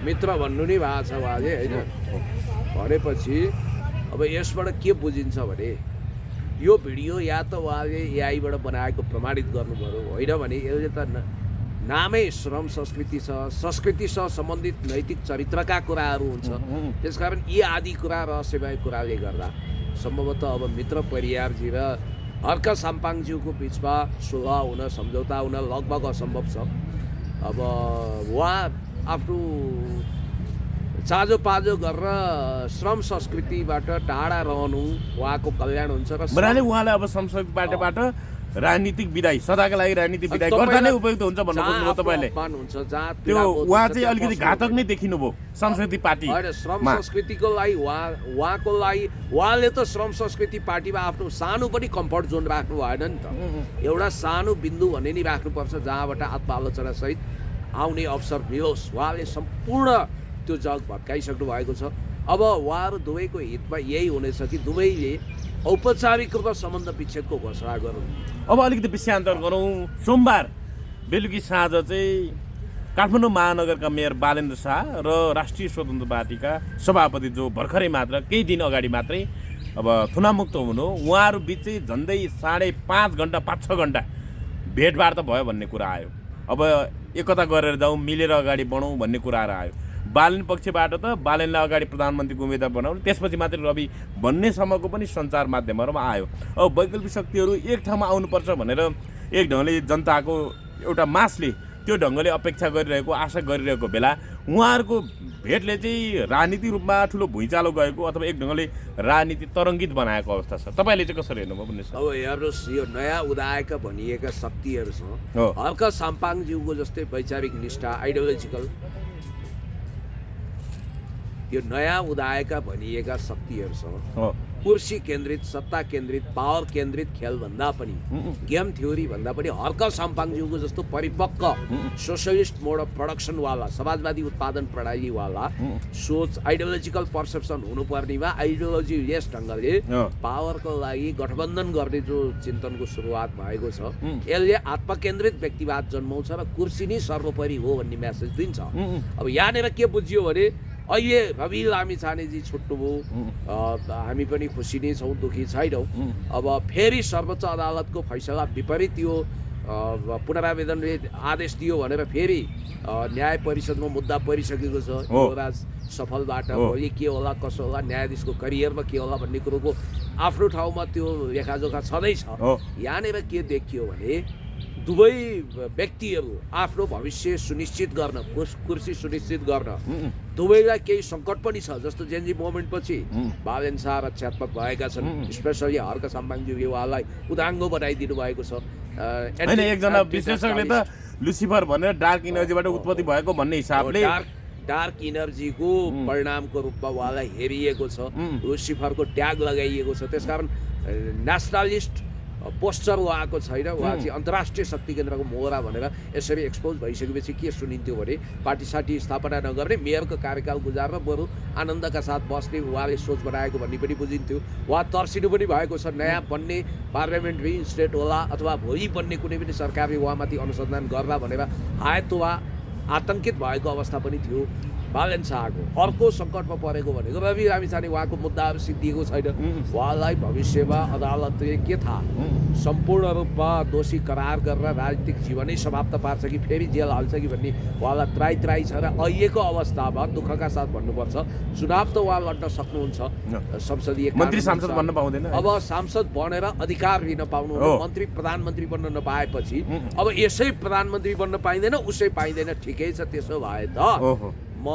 Speaker 1: मित्र भन्नु नै भएको छ उहाँले होइन। भनेपछि अब यसबाट के बुझिन्छ भने यो भिडियो या त उहाँले एआईबाट बनाएको प्रमाणित गर्नु पर्यो, होइन भने यसले त नामै श्रम संस्कृतिसँग सम्बन्धित नैतिक चरित्रका कुराहरू हुन्छ। त्यसकारण यी आदि कुरा रहस्यमय कुराले गर्दा सम्भवतः अब मित्र परियारजी र हर्क साम्पाङज्यूको बिचमा सुलह हुन सम्झौता हुन लगभग असम्भव छ। अब उहाँ आफ्नो चाँजो पाजो गरेर श्रम संस्कृतिबाट टाढा रहनु उहाँको कल्याण हुन्छ र
Speaker 2: भन्नाले उहाँले अब संस्कृतिबाट राजनीतिक विदाई सदाका लागि राजनीतिक विदाई गर्दा नै उपयुक्त हुन्छ भन्नु खोज्नुभयो तपाईँले। त्यो उहाँ चाहिँ अलिकति घातक नै देखिनुभयो संस्कृति पार्टी
Speaker 1: होइन। श्रम संस्कृतिको लागि उहाँको लागि उहाँले त श्रम संस्कृति पार्टीमा आफ्नो सानो पनि कम्फर्ट जोन राख्नु भएन नि त। एउटा सानो बिन्दु भन्ने नि राख्नुपर्छ जहाँबाट आत्मालोचना सहित आउने अवसर मिलोस्। उहाँले सम्पूर्ण त्यो जग भत्काइसक्नु भएको छ। अब उहाँहरू दुवैको हितमा यही हुनेछ कि दुवैले औपचारिक रूपमा सम्बन्ध विच्छेदको घोषणा गरौँ।
Speaker 2: अब अलिकति विषयान्तर गरौँ। सोमबार बेलुकी साँझ चाहिँ काठमाडौँ महानगरका मेयर बालेन्द्र शाह र राष्ट्रिय स्वतन्त्र पार्टीका सभापति जो भर्खरै मात्र केही दिन अगाडि मात्रै अब थुनामुक्त हुनु, उहाँहरू बिच चाहिँ झन्डै 5.5 घन्टा 5-6 घन्टा भेटवार्ता भयो भन्ने कुरा आयो। अब एकता गरेर जाउँ, मिलेर अगाडि बढौँ भन्ने कुराहरू आयो। बालेन पक्षबाट त बालेनलाई अगाडि प्रधानमन्त्रीको उम्मेदवार बनाउनु, त्यसपछि मात्रै रवि भन्नेसम्मको पनि सञ्चार माध्यमहरूमा आयो। अब वैकल्पिक शक्तिहरू एक ठाउँमा आउनुपर्छ भनेर एक ढङ्गले जनताको एउटा मासले त्यो ढङ्गले अपेक्षा गरिरहेको, आशा गरिरहेको बेला उहाँहरूको भेटले चाहिँ राजनीतिक रूपमा ठुलो भुइँचालो गएको अथवा एक ढङ्गले राजनीति तरङ्गित बनाएको अवस्था छ। तपाईँले चाहिँ कसरी हेर्नुभयो भन्नुहोस्।
Speaker 1: अब हेर्नुहोस्, यो नयाँ उदाएका भनिएका शक्तिहरूसँग हर्क साम्पाङज्यूको जस्तै वैचारिक निष्ठा, आइडियोलोजिकल, यो नयाँ उदाएका भनिएका शक्तिहरूसँग कुर्सी केन्द्रित, सत्ता केन्द्रित, पावर केन्द्रित खेलभन्दा पनि, गेम थ्योरी भन्दा पनि हर्क साम्पाङज्यूको जस्तो परिपक्व सोसलिस्ट मोड अफ प्रोडक्सनवाला, समाजवादी उत्पादन प्रणालीवाला सोच, आइडियोलोजिकल पर्सेप्सन हुनुपर्नेमा आइडियोलोजी यस ढङ्गले पावरको लागि गठबन्धन गर्ने जो चिन्तनको सुरुवात भएको छ, यसले आत्मकेन्द्रित व्यक्तिवाद जन्माउँछ र कुर्सी नै सर्वोपरि हो भन्ने म्यासेज दिन्छ। अब यहाँनिर के बुझियो भने अहिले रवि लामिछानेजी छुट्नुभयो, हामी पनि खुसी नै छौँ, दुःखी छैनौँ। अब फेरि सर्वोच्च अदालतको फैसला विपरीत यो पुनरावेदनले आदेश दियो भनेर फेरि न्याय परिषदमा मुद्दा परिसकेको छ। युवराज सफलबाट भोलि के होला कसो होला, न्यायाधीशको करियरमा के होला भन्ने कुरोको आफ्नो ठाउँमा त्यो लेखाजोखा छँदैछ। यहाँनिर के देखियो भने दुवै व्यक्तिहरू आफ्नो भविष्य सुनिश्चित गर्न, कुर्सी सुनिश्चित गर्न दुवैलाई केही सङ्कट पनि छ। जस्तो जेनजी मोभमेन्टपछि बालेन शाह रक्षात्मक भएका छन्, स्पेसली हर्क साम्पाङज्यू उहाँलाई उदाङ्गो बनाइदिनु भएको छ।
Speaker 2: होइन, एकजना विश्लेषकले त लुसिफर भनेर डार्क इनर्जीबाट उत्पत्ति भएको भन्ने हिसाबले
Speaker 1: डार्क इनर्जीको परिणामको रूपमा उहाँलाई हेरिएको छ, लुसिफरको ट्याग लगाइएको छ। त्यसकारण नेसनलिस्ट पोस्चर उहाँको छैन। उहाँ चाहिँ अन्तर्राष्ट्रिय शक्ति केन्द्रको मोहरा भनेर यसरी एक्सपोज भइसकेपछि के सुनिन्थ्यो भने पार्टी साटी स्थापना नगर्ने, मेयरको कार्यकाल गुजारेर बरु आनन्दका साथ बस्ने उहाँले सोच बनाएको भन्ने पनि बुझिन्थ्यो। उहाँ तर्सिनु पनि भएको छ। नयाँ बन्ने पार्लियामेन्ट्री स्टेट होला अथवा भोलि बन्ने कुनै पनि सरकारले उहाँमाथि अनुसन्धान गर्ला भनेर आयत उहाँ आतङ्कित भएको अवस्था पनि थियो। बालेन शाहको अर्को सङ्कटमा परेको भनेको रवि लामिछाने, उहाँको मुद्दाहरू सिद्धिएको छैन। उहाँलाई भविष्यमा अदालतले के थाहा, सम्पूर्ण रूपमा दोषी करार गरेर राजनीतिक जीवनै समाप्त पार्छ कि फेरि जेल हाल्छ कि भन्ने उहाँलाई त्राई छ। र अहिलेको अवस्थामा दुःखका साथ भन्नुपर्छ, चुनाव त उहाँ लड्न सक्नुहुन्छ, संसदीय
Speaker 2: मन्त्री सांसद बन्न पाउँदैन।
Speaker 1: अब सांसद बनेर अधिकार लिन पाउनु, मन्त्री प्रधानमन्त्री बन्न नपाएपछि अब यसै प्रधानमन्त्री बन्न पाइँदैन, उसै पाइँदैन। ठिकै छ, त्यसो भए त म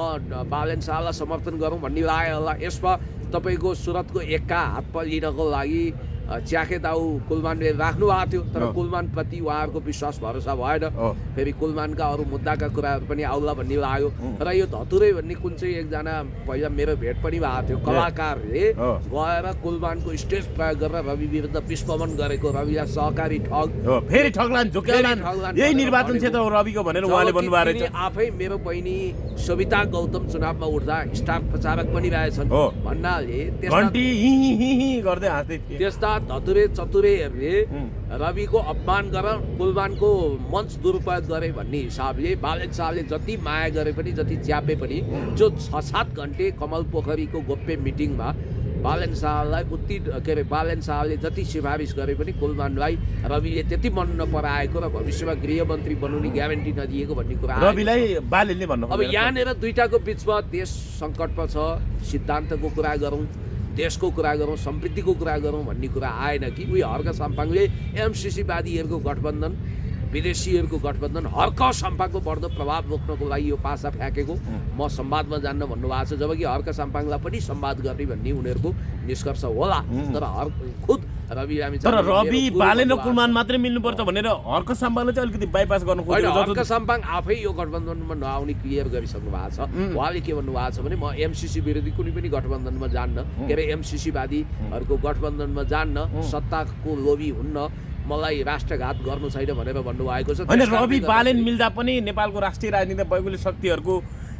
Speaker 1: बालेन शाहलाई समर्थन गरौँ भन्ने लाग्यो होला। यसमा तपाईँको सुरतको एक्का हातमा लिनको लागि च्याखे दाउ कुलमानले राख्नु भएको थियो, तर कुलमानप्रति उहाँहरूको विश्वास भरोसा भएन। फेरि कुलमानका अरू मुद्दाका कुराहरू पनि आउला भन्ने लाग्यो। र यो धतुरै भन्ने कुन चाहिँ एकजना पहिला मेरो भेट पनि भएको थियो, कलाकारले गएर कुलमानको स्टेज प्रयोग गरेर रवि विरुद्ध विस्फोमन गरेको, रविलाई सहकारी ठग,
Speaker 2: फेरि ठगलान झुक्यालान, यही निर्वाचन क्षेत्र हो रविको भनेर उहाँले भन्नुभएको रहेछ।
Speaker 1: आफै मेरो बहिनी सविता गौतम चुनावमा उठ्दा स्टार प्रचारक पनि रहेछन् भन्नाले
Speaker 2: गर्दै हाँस्दै थिए।
Speaker 1: त्यस्ता धतुरे चतुरेहरूले रविको अपमान गरेर कुलमानको मञ्च दुरुपयोग गरे भन्ने हिसाबले बालेन शाहले जति माया गरे पनि, जति च्यापे पनि, जो 6-7 घन्टे कमल पोखरीको गोप्य मिटिङमा बालन शाहलाई उति के अरे बालन शाहले जति सिफारिस गरे पनि कुलमानलाई रविले त्यति मन नपराएको र भविष्यमा गृहमन्त्री बनाउने ग्यारेन्टी नदिएको भन्ने कुरा आयो।
Speaker 2: रविलाई बालेनले भन्नु
Speaker 1: अब यहाँनिर दुईटाको बिचमा देश सङ्कटमा छ, सिद्धान्तको कुरा गरौँ, देशको कुरा गरौँ, समृद्धिको कुरा गरौँ भन्ने कुरा आएन कि उही हर्क साम्पाङले एमसिसीवादीहरूको गठबन्धन, विदेशीहरूको गठबन्धन, हर्क साम्पाङको बढ्दो प्रभाव रोक्नको लागि यो पासा फ्याँकेको म संवादमा जान्न भन्नुभएको छ, जबकि हर्क साम्पाङलाई पनि संवाद गर्ने भन्ने उनीहरूको निष्कर्ष होला। तर खुद रवि
Speaker 2: बालेन र कुलमान मात्रै मिल्नुपर्छ भनेर हर्क साम्पाङले चाहिँ अलिकति बाइपास गर्नु खोजेको छ।
Speaker 1: हर्क साम्पाङ आफै यो गठबन्धनमा नआउने क्लियर गरिसक्नु भएको छ। उहाँले के भन्नुभएको छ भने म एमसिसी विरोधी कुनै पनि गठबन्धनमा जान्न, के अरे एमसिसीवादीहरूको गठबन्धनमा जान्न, सत्ताको लोभी हुन्न, मलाई राष्ट्रघात गर्नु छैन भनेर भन्नुभएको छ।
Speaker 2: होइन, रवि बालेन मिल्दा पनि नेपालको राष्ट्रिय राजनीतिक भौगोलिक शक्तिहरूको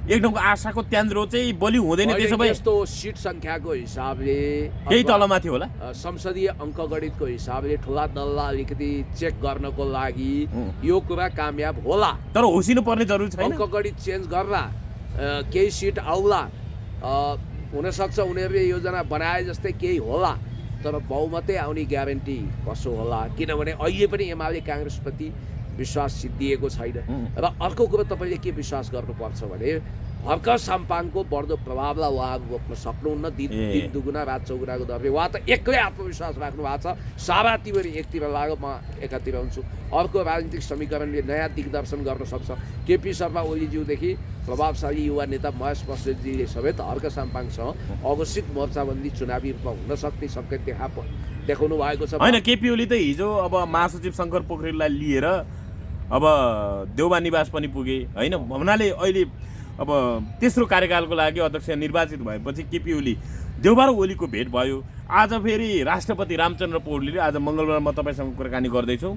Speaker 2: एकदमको आशाको त्यान्द्रो चाहिँ बलि हुँदैन। त्यसो भए
Speaker 1: यस्तो सिट सङ्ख्याको हिसाबले
Speaker 2: केही तलमाथि होला,
Speaker 1: संसदीय अङ्कगणितको हिसाबले ठुला दललाई अलिकति चेक गर्नको लागि यो कुरा कामयाब होला।
Speaker 2: तर होसिनु पर्ने जरुरी छैन।
Speaker 1: अङ्कगणित चेन्ज गर्ला, केही सिट आउला, हुनसक्छ उनीहरूले योजना बनाए जस्तै केही होला, तर बहुमतै आउने ग्यारेन्टी कसो होला? किनभने अहिले पनि एमाले काङ्ग्रेसप्रति विश्वास सिद्धिएको छैन। र अर्को कुरो तपाईँले के विश्वास गर्नुपर्छ भने हर्क साम्पाङको बढ्दो प्रभावलाई उहाँहरू रोक्न सक्नुहुन्न। दिन दुगुना रात चौगुनाको दरले उहाँ त एक्लै आत्मविश्वास राख्नु भएको छ। सारा तिमीहरू एकतिर लाग्यो, म एकातिर हुन्छु। अर्को राजनीतिक समीकरणले नयाँ दिग्दर्शन गर्न सक्छ। केपी शर्मा ओलीज्यूदेखि प्रभावशाली युवा नेता महेश बस्नेतजीले समेत हर्क साम्पाङसँग अघोषित मोर्चाबन्दी चुनावी रूपमा हुन सक्ने सङ्केत देखाउनु भएको छ।
Speaker 2: होइन, केपी ओली त हिजो अब महासचिव शङ्कर पोखरेललाई लिएर अब देउबा निवास पनि पुगे होइन। भन्नाले अहिले अब तेस्रो कार्यकालको लागि अध्यक्ष निर्वाचित भएपछि केपी ओली देउबा र ओलीको भेट भयो। आज फेरि राष्ट्रपति रामचन्द्र पौडेलले, आज मङ्गलबार म तपाईँसँग कुराकानी गर्दैछु,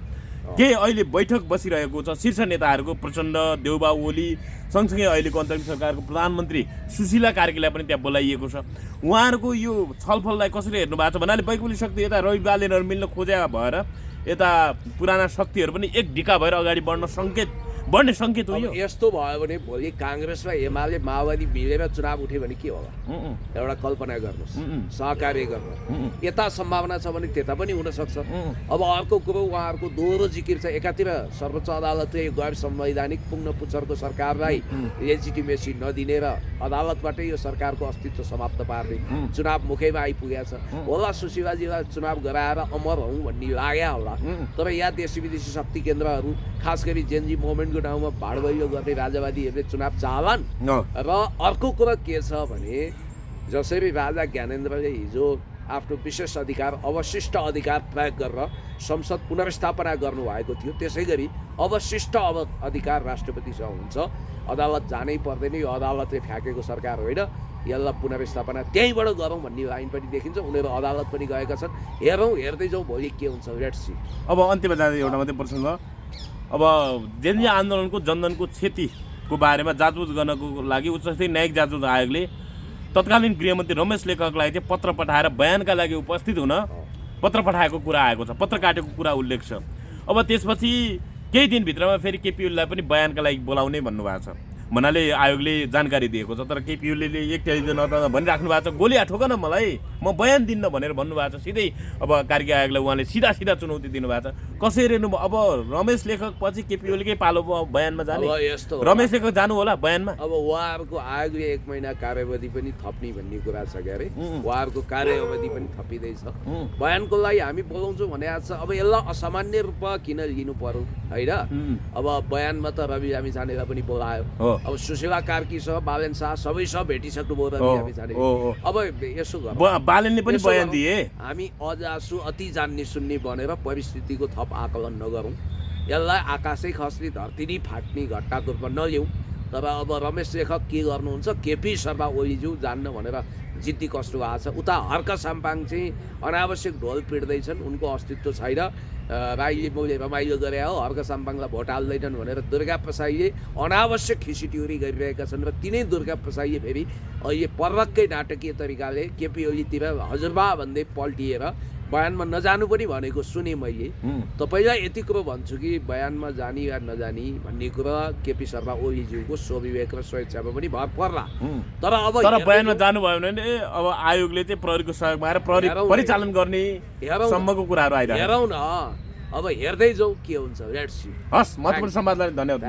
Speaker 2: के अहिले बैठक बसिरहेको छ शीर्ष नेताहरूको, प्रचण्ड, देउबा, ओली, सँगसँगै अहिलेको अन्तरिम सरकारको प्रधानमन्त्री सुशीला कार्कीलाई पनि त्यहाँ बोलाइएको छ। उहाँहरूको यो छलफललाई कसरी हेर्नु भएको छ? भन्नाले वैकल्पिक शक्ति यता रवि बालेनहरू मिल्न खोजेका भएर यता पुराना शक्तिहरू पनि एक ढिका भएर अगाडि बढ्ने सङ्केत हो यो।
Speaker 1: यस्तो भयो भने भोलि काङ्ग्रेस र एमाले माओवादी मिलेर चुनाव उठ्यो भने के होला? एउटा कल्पना गर्नुहोस्, सहकार्य गर्नु। यता सम्भावना छ भने त्यता पनि हुनसक्छ। अब अर्को कुरो उहाँहरूको दोहोरो जिकिर छ। एकातिर सर्वोच्च अदालतले गैर संवैधानिक पुग्न पुच्छरको सरकारलाई लेजिटिमेसी नदिने र अदालतबाटै यो सरकारको अस्तित्व समाप्त पार्ने चुनाव मुखैमा आइपुगेको छ। होला सुशीलाजीलाई चुनाव गराएर अमर हौँ भन्ने लाग्यो होला। तर यहाँ देशी विदेशी शक्ति केन्द्रहरू, खास गरी जेनजी मोभमेन्टको ठाउँमा भाडबैलो गर्ने राजावादीहरूले चुनाव चाहलान्। र अर्को कुरा के छ भने जसरी राजा ज्ञानेन्द्रले हिजो आफ्नो विशेष अधिकार, अवशिष्ट अधिकार प्रयोग गरेर संसद पुनर्स्थापना गर्नुभएको थियो, त्यसै गरी अवशिष्ट अधिकार राष्ट्रपतिसँग हुन्छ। अदालत जानै पर्दैन, यो अदालतले फ्याँकेको सरकार होइन, यसलाई पुनर्स्थापना त्यहीँबाट गरौँ भन्ने लाइन पनि देखिन्छ। उनीहरू अदालत पनि गएका छन्। हेर्दै जाउँ भोलि के हुन्छ, लेट्स सी।
Speaker 2: अब अन्त्यमा जाँदै एउटा मात्रै प्रसङ्ग, अब जेनजी आन्दोलनको जनधनको क्षतिको बारेमा जाँचबुझ गर्नको लागि उच्चस्तरीय न्यायिक जाँचबुझ आयोगले तत्कालीन गृहमन्त्री रमेश लेखकलाई चाहिँ पत्र पठाएर बयानका लागि उपस्थित हुन पत्र पठाएको कुरा आएको छ, पत्र काटेको कुरा उल्लेख छ। अब त्यसपछि केही दिनभित्रमा फेरि केपी ओलीलाई पनि बयानका लागि बोलाउने भन्नुभएको छ। भन्नाले आयोगले जानकारी दिएको छ। तर केपी ओलीले एक टेलिभिजन भनिराख्नु भएको छ, गोली हाठोक न मलाई, म बयान दिन्न भनेर भन्नुभएको छ। सिधै अब कार्की आयोगलाई उहाँले सिधा चुनौती दिनुभएको छ। कसरी हेर्नु? अब रमेश लेखक पछि केपी ओलीकै पालो बयानमा जाने, रमेश लेखक जानु होला बयानमा।
Speaker 1: अब उहाँहरूको आयोगले 1 महिना कार्यावधि पनि थप्ने भन्ने कुरा छ क्यारे, उहाँहरूको कार्यावधि पनि थपिँदैछ। बयानको लागि हामी बोलाउँछौँ भने छ। अब यसलाई असामान्य रूपमा किन लिनु पर्यो होइन? अब बयानमा त रवि लामी छानेलाई पनि बोलायो, अब सुशीला कार्कीसँग बालेन शाह सबैसँग भेटिसक्नुभयो रवि लामी छाने। अब यसो गरौँ,
Speaker 2: बालेनले पनि बयान दिए,
Speaker 1: हामी अजासु अति जान्ने सुन्ने भनेर परिस्थितिको थप आकलन नगरौँ। यसलाई आकाशै खस्ने धरती नै फाट्ने घटनाको रूपमा नल्याउँ। तर अब रमेश लेखक के गर्नुहुन्छ, केपी शर्मा ओलीज्यू जान्न भनेर जिद्दी कस्तो भएको छ। उता हर्क साम्पाङ चाहिँ अनावश्यक ढोल पिट्दैछन्, उनको अस्तित्व छैन। राईले मैले रमाइलो गरे हो, हर्क साम्पाङलाई भोट हाल्दैनन् भनेर दुर्गा प्रसाईले अनावश्यक खिसिट्युरी गरिरहेका छन्। र तिनै दुर्गा प्रसाईले फेरि अहिले पर्वक्कै नाटकीय तरिकाले केपी ओलीतिर हजुरबा भन्दै पल्टिएर बयानमा नजानु पनि भनेको सुने मैले तपाईँलाई यति कुरो भन्छु कि बयानमा जाने या नजाने भन्ने कुरा केपी शर्मा ओलीज्यूको स्वविवेक र स्वेच्छामा पनि भर पर्ला तर अब
Speaker 2: बयानमा जानुभयो भने अब आयोगले चाहिँ प्रहरीको सहयोगमा आएर प्रहरी परिचालन गर्ने सम्मको कुराहरू आइरहेको
Speaker 1: हेरौँ न अब हेर्दै जाउँ के हुन्छ लेट्स सी
Speaker 2: हस् महत्त्वपूर्ण संवादलाई धन्यवाद